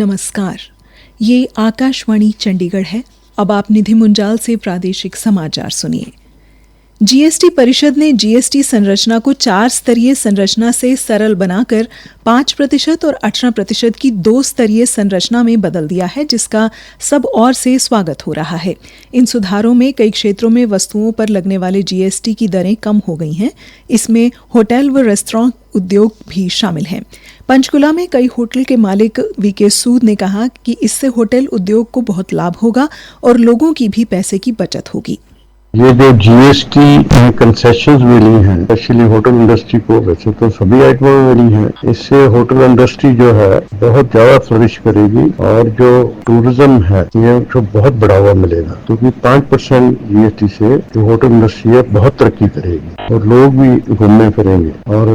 नमस्कार, ये आकाशवाणी चंडीगढ़ है। अब आप निधि मुंजाल से प्रादेशिक समाचार सुनिए। जीएसटी परिषद ने जीएसटी संरचना को 4 स्तरीय संरचना से सरल बनाकर 5% और 18% की 2 स्तरीय संरचना में बदल दिया है, जिसका सब ओर से स्वागत हो रहा है। इन सुधारों में कई क्षेत्रों में वस्तुओं पर लगने वाले जीएसटी की दरें कम हो गई हैं। इसमें होटल व रेस्तरां उद्योग भी शामिल हैं। पंचकुला में कई होटल के मालिक वीके सूद ने कहा कि इससे होटल उद्योग को बहुत लाभ होगा और लोगों की भी पैसे की बचत होगी। ये जो जीएसटी कंसेशंस मिली हैं, स्पेशली होटल इंडस्ट्री को, वैसे तो सभी आइटमों में मिली हैं, इससे होटल इंडस्ट्री जो है बहुत ज्यादा फ्लरिश करेगी और जो टूरिज्म है ये उसको बहुत बढ़ावा मिलेगा, क्योंकि 5% जीएसटी से जो होटल इंडस्ट्री है बहुत तरक्की करेगी और लोग भी घूमने फिरेंगे और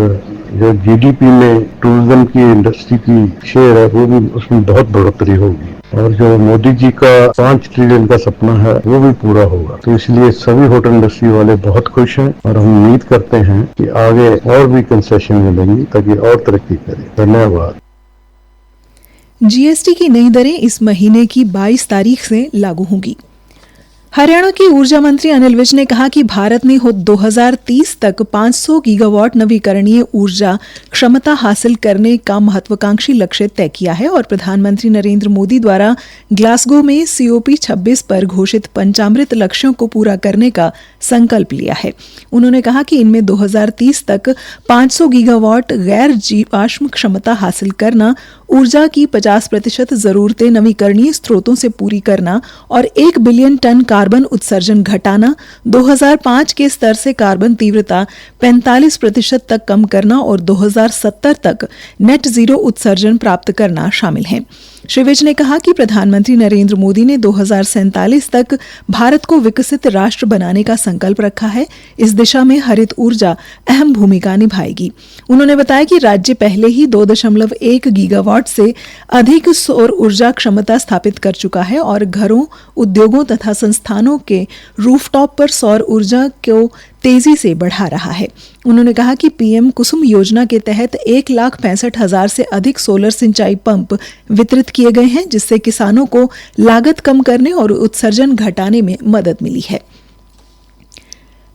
जो जीडीपी में टूरिज्म की इंडस्ट्री की शेयर है वो भी उसमें बहुत बढ़ोतरी होगी और जो मोदी जी का 5 ट्रिलियन का सपना है वो भी पूरा होगा। तो इसलिए सभी होटल इंडस्ट्री वाले बहुत खुश हैं और हम उम्मीद करते हैं कि आगे और भी कंसेशन मिलेंगी ताकि और तरक्की करें। धन्यवाद। जीएसटी की नई दरें इस महीने की 22 तारीख से लागू होंगी। हरियाणा के ऊर्जा मंत्री अनिल विज ने कहा कि भारत ने 2030 तक 500 गीगावाट नवीकरणीय ऊर्जा क्षमता हासिल करने का महत्वाकांक्षी लक्ष्य तय किया है और प्रधानमंत्री नरेंद्र मोदी द्वारा ग्लासगो में COP 26 पर घोषित पंचामृत लक्ष्यों को पूरा करने का संकल्प लिया है। उन्होंने कहा कि इनमें 2030 तक 500 गीगावाट गैर जीवाश्म क्षमता हासिल करना, ऊर्जा की 50% जरूरतें नवीकरणीय स्रोतों से पूरी करना और 1 बिलियन टन कार्बन उत्सर्जन घटाना, 2005 के स्तर से कार्बन तीव्रता 45% तक कम करना और 2070 तक नेट जीरो उत्सर्जन प्राप्त करना शामिल है। श्री विज ने कहा कि प्रधानमंत्री नरेंद्र मोदी ने 2047 तक भारत को विकसित राष्ट्र बनाने का संकल्प रखा है। इस दिशा में हरित ऊर्जा अहम भूमिका निभाएगी। उन्होंने बताया कि राज्य पहले ही 2.1 गीगावाट से अधिक सौर ऊर्जा क्षमता स्थापित कर चुका है और घरों, उद्योगों तथा संस्थानों के रूफटॉप पर सौर ऊर्जा को तेजी से बढ़ा रहा है। उन्होंने कहा कि पीएम कुसुम योजना के तहत 1,65,000 से अधिक सोलर सिंचाई पंप वितरित किए गए हैं, जिससे किसानों को लागत कम करने और उत्सर्जन घटाने में मदद मिली है।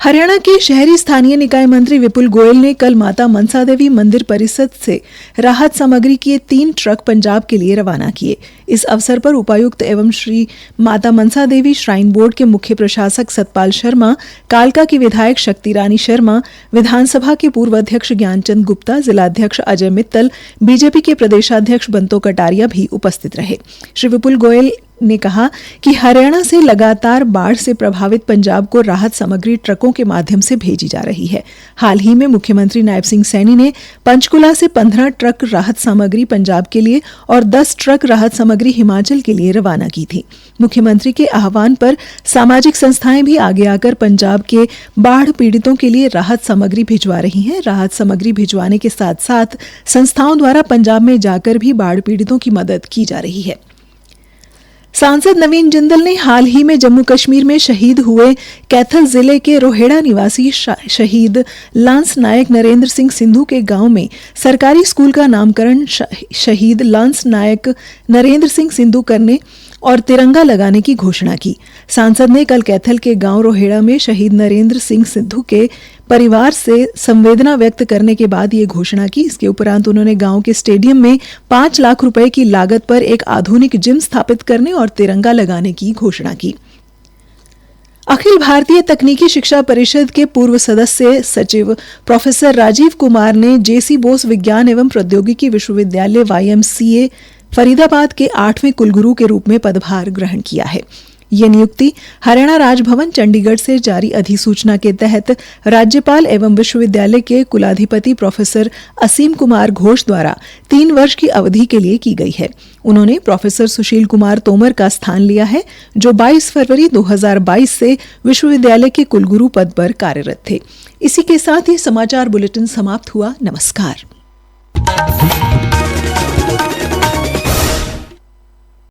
हरियाणा के शहरी स्थानीय निकाय मंत्री विपुल गोयल ने कल माता मनसा देवी मंदिर परिसर से राहत सामग्री के 3 ट्रक पंजाब के लिए रवाना किए। इस अवसर पर उपायुक्त एवं श्री माता मनसा देवी श्राइन बोर्ड के मुख्य प्रशासक सतपाल शर्मा, कालका की विधायक शक्ति रानी शर्मा, विधानसभा के पूर्व अध्यक्ष ज्ञानचंद गुप्ता, जिलाध्यक्ष अजय मित्तल, बीजेपी के प्रदेशाध्यक्ष बंतो कटारिया भी उपस्थित रहे। श्री विपुल गोयल ने कहा कि हरियाणा से लगातार बाढ़ से प्रभावित पंजाब को राहत सामग्री ट्रकों के माध्यम से भेजी जा रही है। हाल ही में मुख्यमंत्री नायब सिंह सैनी ने पंचकुला से 15 ट्रक राहत सामग्री पंजाब के लिए और 10 ट्रक राहत सामग्री हिमाचल के लिए रवाना की थी। मुख्यमंत्री के आह्वान पर सामाजिक संस्थाएं भी आगे आकर पंजाब के बाढ़ पीड़ितों के लिए राहत सामग्री भिजवा रही हैं। राहत सामग्री भिजवाने के साथ साथ संस्थाओं द्वारा पंजाब में जाकर भी बाढ़ पीड़ितों की मदद की जा रही है। सांसद नवीन जिंदल ने हाल ही में जम्मू कश्मीर में शहीद हुए कैथल जिले के रोहेड़ा निवासी शहीद लांस नायक नरेंद्र सिंह सिंधु के गांव में सरकारी स्कूल का नामकरण शहीद लांस नायक नरेंद्र सिंह सिंधु करने और तिरंगा लगाने की घोषणा की। सांसद ने कल कैथल के गांव रोहेड़ा में शहीद नरेंद्र सिंह सिंधु के परिवार से संवेदना व्यक्त करने के बाद ये घोषणा की। इसके उपरांत उन्होंने गांव के स्टेडियम में 5 लाख रुपए की लागत पर एक आधुनिक जिम स्थापित करने और तिरंगा लगाने की घोषणा की। अखिल भारतीय तकनीकी शिक्षा परिषद के पूर्व सदस्य सचिव प्रोफेसर राजीव कुमार ने जेसी बोस विज्ञान एवं प्रौद्योगिकी विश्वविद्यालय YMCA फरीदाबाद के 8वें कुलगुरु के रूप में पदभार ग्रहण किया है। ये नियुक्ति हरियाणा राजभवन चंडीगढ़ से जारी अधिसूचना के तहत राज्यपाल एवं विश्वविद्यालय के कुलाधिपति प्रोफेसर असीम कुमार घोष द्वारा 3 वर्ष की अवधि के लिए की गई है। उन्होंने प्रोफेसर सुशील कुमार तोमर का स्थान लिया है, जो 22 फरवरी 2022 से विश्वविद्यालय के कुलगुरु पद पर कार्यरत थे। इसी के साथ ये समाचार बुलेटिन समाप्त हुआ। नमस्कार।